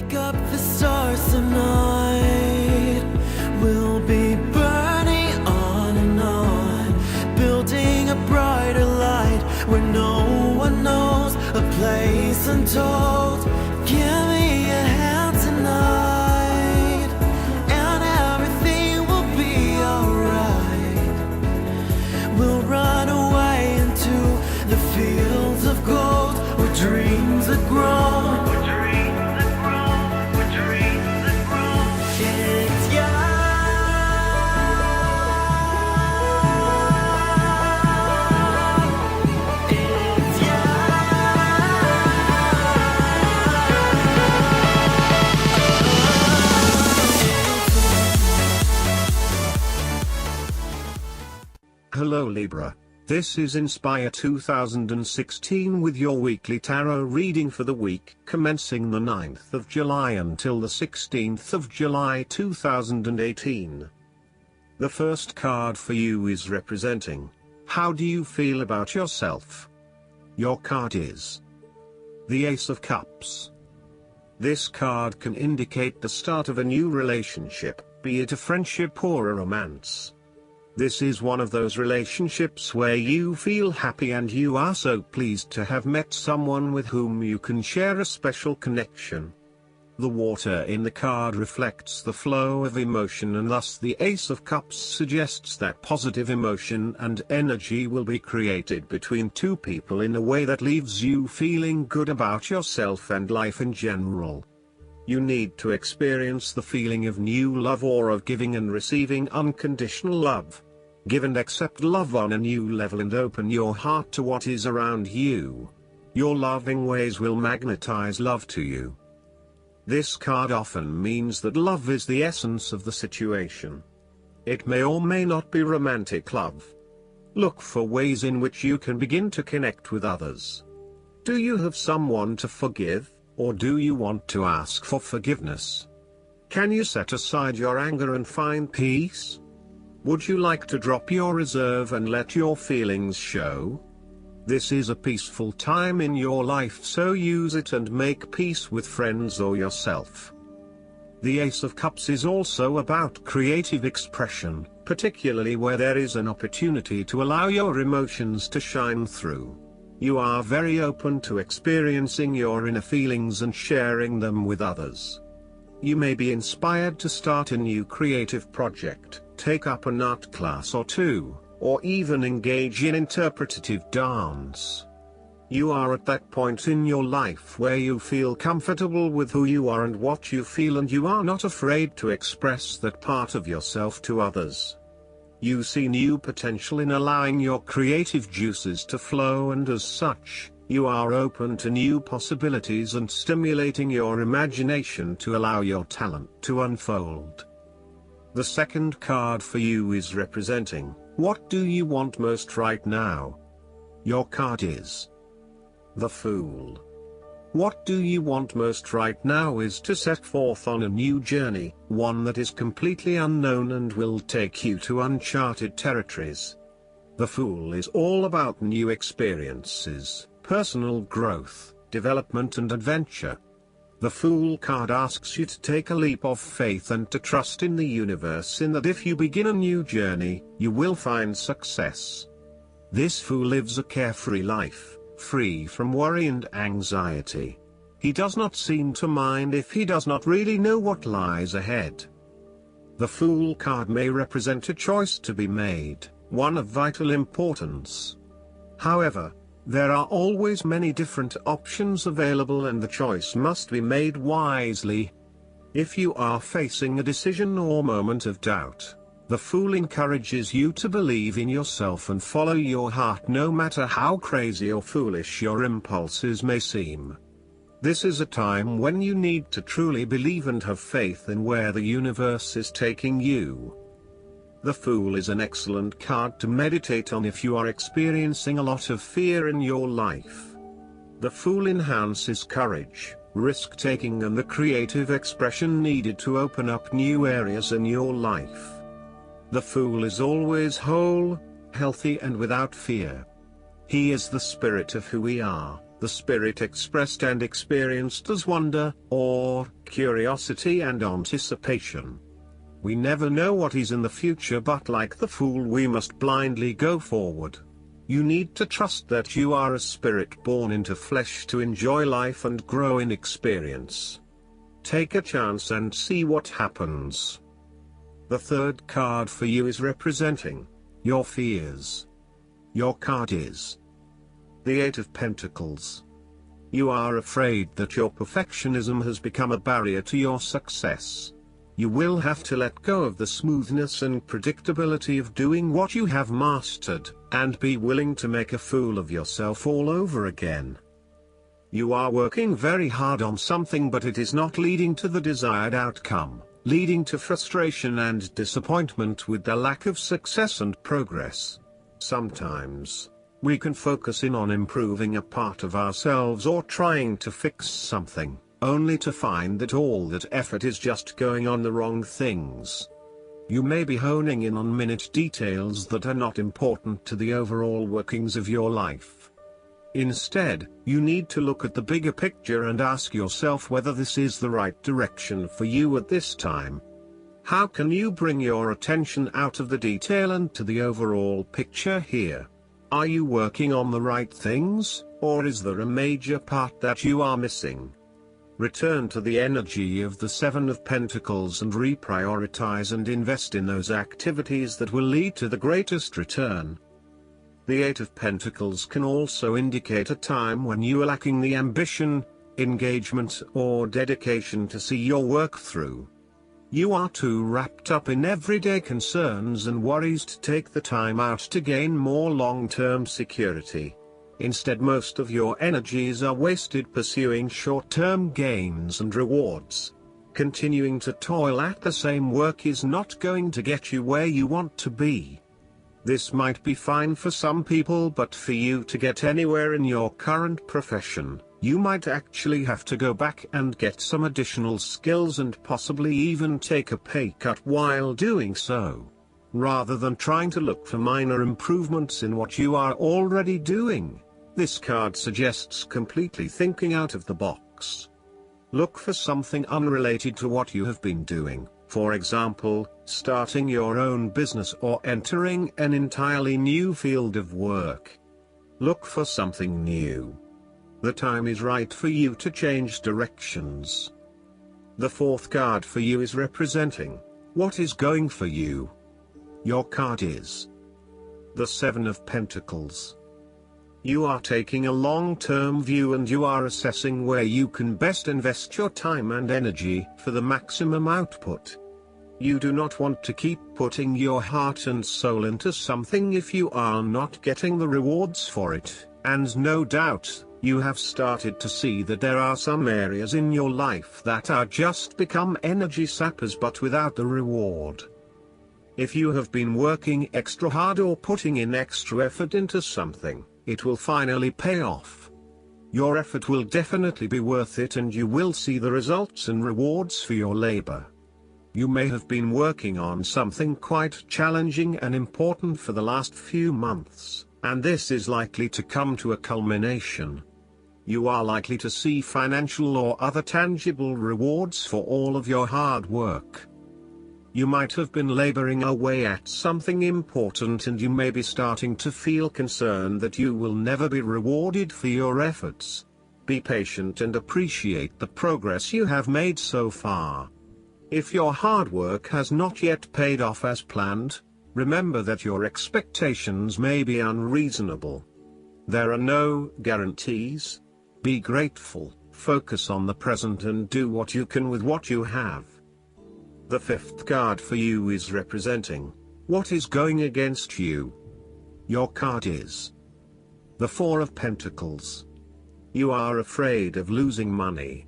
Wake up the stars tonight. We'll be burning on and on, building a brighter light where no one knows, a place untold. Give me a hand tonight, and everything will be alright. We'll run away into the fields of gold where dreams are grown. Hello Libra, this is Inspire 2016 with your weekly tarot reading for the week commencing the 9th of July until the 16th of July 2018. The first card for you is representing, how do you feel about yourself? Your card is the Ace of Cups. This card can indicate the start of a new relationship, be it a friendship or a romance. This is one of those relationships where you feel happy and you are so pleased to have met someone with whom you can share a special connection. The water in the card reflects the flow of emotion, and thus the Ace of Cups suggests that positive emotion and energy will be created between two people in a way that leaves you feeling good about yourself and life in general. You need to experience the feeling of new love or of giving and receiving unconditional love. Give and accept love on a new level and open your heart to what is around you. Your loving ways will magnetize love to you. This card often means that love is the essence of the situation. It may or may not be romantic love. Look for ways in which you can begin to connect with others. Do you have someone to forgive, or do you want to ask for forgiveness? Can you set aside your anger and find peace? Would you like to drop your reserve and let your feelings show? This is a peaceful time in your life, so use it and make peace with friends or yourself. The Ace of Cups is also about creative expression, particularly where there is an opportunity to allow your emotions to shine through. You are very open to experiencing your inner feelings and sharing them with others. You may be inspired to start a new creative project, take up an art class or two, or even engage in interpretative dance. You are at that point in your life where you feel comfortable with who you are and what you feel, and you are not afraid to express that part of yourself to others. You see new potential in allowing your creative juices to flow, and as such, you are open to new possibilities and stimulating your imagination to allow your talent to unfold. The second card for you is representing, what do you want most right now? Your card is the Fool. What do you want most right now is to set forth on a new journey, one that is completely unknown and will take you to uncharted territories. The Fool is all about new experiences, personal growth, development and adventure. The Fool card asks you to take a leap of faith and to trust in the universe in that if you begin a new journey, you will find success. This Fool lives a carefree life, free from worry and anxiety. He does not seem to mind if he does not really know what lies ahead. The Fool card may represent a choice to be made, one of vital importance. However, there are always many different options available and the choice must be made wisely. If you are facing a decision or moment of doubt, the Fool encourages you to believe in yourself and follow your heart no matter how crazy or foolish your impulses may seem. This is a time when you need to truly believe and have faith in where the universe is taking you. The Fool is an excellent card to meditate on if you are experiencing a lot of fear in your life. The Fool enhances courage, risk-taking and the creative expression needed to open up new areas in your life. The Fool is always whole, healthy and without fear. He is the spirit of who we are, the spirit expressed and experienced as wonder, awe, curiosity and anticipation. We never know what is in the future, but like the fool we must blindly go forward. You need to trust that you are a spirit born into flesh to enjoy life and grow in experience. Take a chance and see what happens. The third card for you is representing your fears. Your card is the Eight of Pentacles. You are afraid that your perfectionism has become a barrier to your success. You will have to let go of the smoothness and predictability of doing what you have mastered, and be willing to make a fool of yourself all over again. You are working very hard on something, but it is not leading to the desired outcome, leading to frustration and disappointment with the lack of success and progress. Sometimes, we can focus in on improving a part of ourselves or trying to fix something, only to find that all that effort is just going on the wrong things. You may be honing in on minute details that are not important to the overall workings of your life. Instead, you need to look at the bigger picture and ask yourself whether this is the right direction for you at this time. How can you bring your attention out of the detail and to the overall picture here? Are you working on the right things, or is there a major part that you are missing? Return to the energy of the Seven of Pentacles and reprioritize and invest in those activities that will lead to the greatest return. The Eight of Pentacles can also indicate a time when you are lacking the ambition, engagement or dedication to see your work through. You are too wrapped up in everyday concerns and worries to take the time out to gain more long-term security. Instead, most of your energies are wasted pursuing short-term gains and rewards. Continuing to toil at the same work is not going to get you where you want to be. This might be fine for some people, but for you to get anywhere in your current profession, you might actually have to go back and get some additional skills and possibly even take a pay cut while doing so, rather than trying to look for minor improvements in what you are already doing. This card suggests completely thinking out of the box. Look for something unrelated to what you have been doing, for example, starting your own business or entering an entirely new field of work. Look for something new. The time is right for you to change directions. The fourth card for you is representing what is going for you. Your card is the Seven of Pentacles. You are taking a long-term view and you are assessing where you can best invest your time and energy for the maximum output. You do not want to keep putting your heart and soul into something if you are not getting the rewards for it, and no doubt, you have started to see that there are some areas in your life that are just become energy sappers but without the reward. If you have been working extra hard or putting in extra effort into something, it will finally pay off. Your effort will definitely be worth it and you will see the results and rewards for your labor. You may have been working on something quite challenging and important for the last few months, and this is likely to come to a culmination. You are likely to see financial or other tangible rewards for all of your hard work. You might have been laboring away at something important and you may be starting to feel concerned that you will never be rewarded for your efforts. Be patient and appreciate the progress you have made so far. If your hard work has not yet paid off as planned, remember that your expectations may be unreasonable. There are no guarantees. Be grateful, focus on the present and do what you can with what you have. The fifth card for you is representing what is going against you. Your card is the Four of Pentacles. You are afraid of losing money.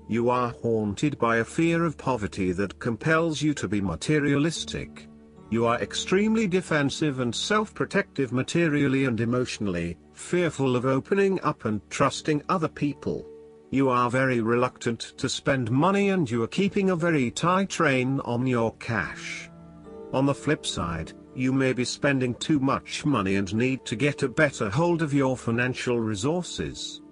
You are haunted by a fear of poverty that compels you to be materialistic. You are extremely defensive and self-protective materially and emotionally, fearful of opening up and trusting other people. You are very reluctant to spend money and you are keeping a very tight rein on your cash. On the flip side, you may be spending too much money and need to get a better hold of your financial resources.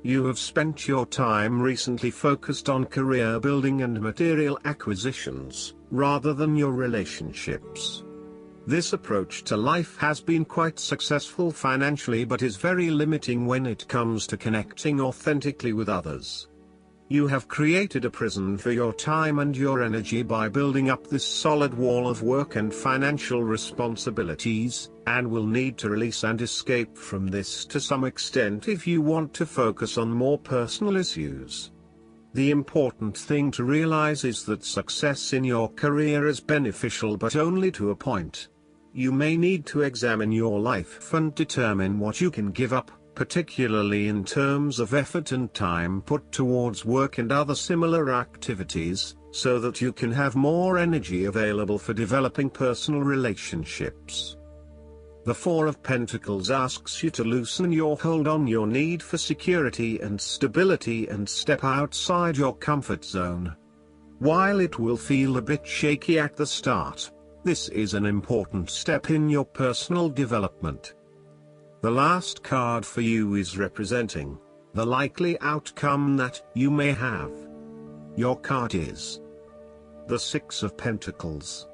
You have spent your time recently focused on career building and material acquisitions, rather than your relationships. This approach to life has been quite successful financially but is very limiting when it comes to connecting authentically with others. You have created a prison for your time and your energy by building up this solid wall of work and financial responsibilities, and will need to release and escape from this to some extent if you want to focus on more personal issues. The important thing to realize is that success in your career is beneficial but only to a point. You may need to examine your life and determine what you can give up, particularly in terms of effort and time put towards work and other similar activities, so that you can have more energy available for developing personal relationships. The Four of Pentacles asks you to loosen your hold on your need for security and stability and step outside your comfort zone. While it will feel a bit shaky at the start, this is an important step in your personal development. The last card for you is representing the likely outcome that you may have. Your card is the Six of Pentacles.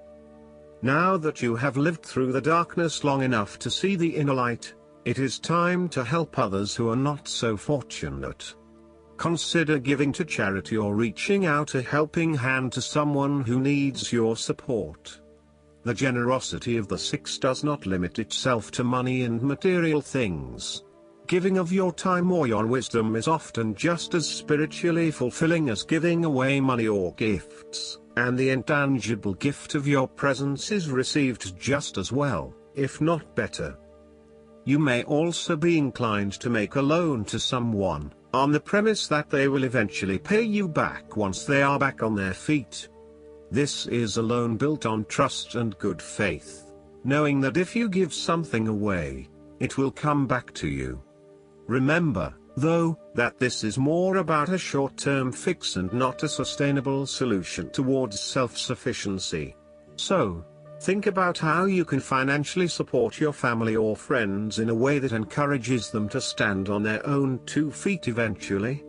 Now that you have lived through the darkness long enough to see the inner light, it is time to help others who are not so fortunate. Consider giving to charity or reaching out a helping hand to someone who needs your support. The generosity of the Six does not limit itself to money and material things. Giving of your time or your wisdom is often just as spiritually fulfilling as giving away money or gifts, and the intangible gift of your presence is received just as well, if not better. You may also be inclined to make a loan to someone, on the premise that they will eventually pay you back once they are back on their feet. This is a loan built on trust and good faith, knowing that if you give something away, it will come back to you. Remember, though, that this is more about a short-term fix and not a sustainable solution towards self-sufficiency. So, think about how you can financially support your family or friends in a way that encourages them to stand on their own 2 feet eventually.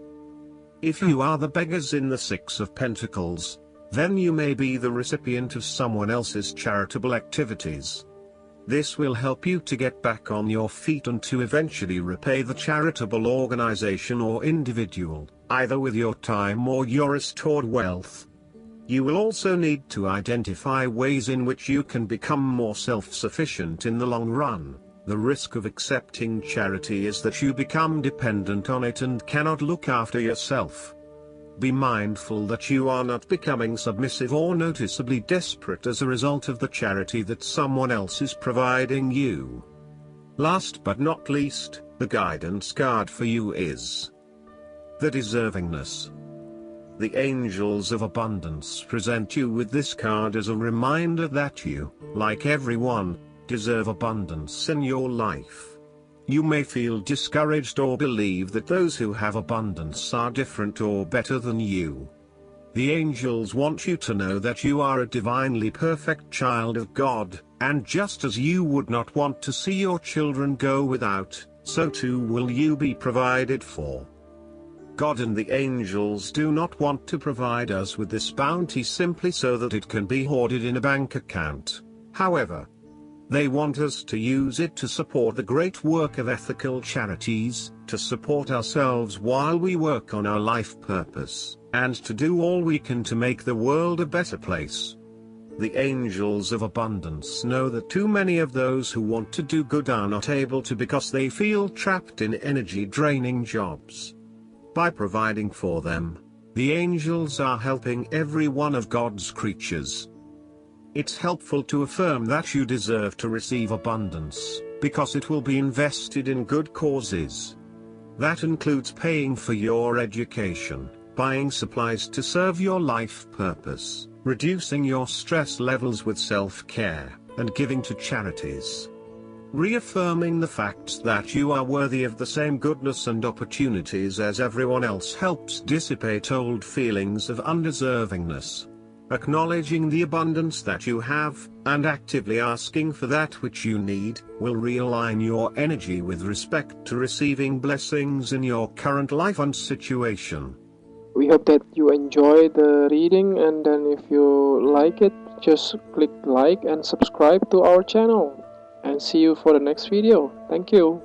If you are the beggars in the Six of Pentacles, then you may be the recipient of someone else's charitable activities. This will help you to get back on your feet and to eventually repay the charitable organization or individual, either with your time or your restored wealth. You will also need to identify ways in which you can become more self-sufficient in the long run. The risk of accepting charity is that you become dependent on it and cannot look after yourself. Be mindful that you are not becoming submissive or noticeably desperate as a result of the charity that someone else is providing you. Last but not least, the guidance card for you is the deservingness. The angels of abundance present you with this card as a reminder that you, like everyone, deserve abundance in your life. You may feel discouraged or believe that those who have abundance are different or better than you. The angels want you to know that you are a divinely perfect child of God, and just as you would not want to see your children go without, so too will you be provided for. God and the angels do not want to provide us with this bounty simply so that it can be hoarded in a bank account. However, they want us to use it to support the great work of ethical charities, to support ourselves while we work on our life purpose, and to do all we can to make the world a better place. The angels of abundance know that too many of those who want to do good are not able to because they feel trapped in energy-draining jobs. By providing for them, the angels are helping every one of God's creatures. It's helpful to affirm that you deserve to receive abundance, because it will be invested in good causes. That includes paying for your education, buying supplies to serve your life purpose, reducing your stress levels with self-care, and giving to charities. Reaffirming the fact that you are worthy of the same goodness and opportunities as everyone else helps dissipate old feelings of undeservingness. Acknowledging the abundance that you have, and actively asking for that which you need, will realign your energy with respect to receiving blessings in your current life and situation. We hope that you enjoy the reading, and then if you like it, just click like and subscribe to our channel. And see you for the next video. Thank you.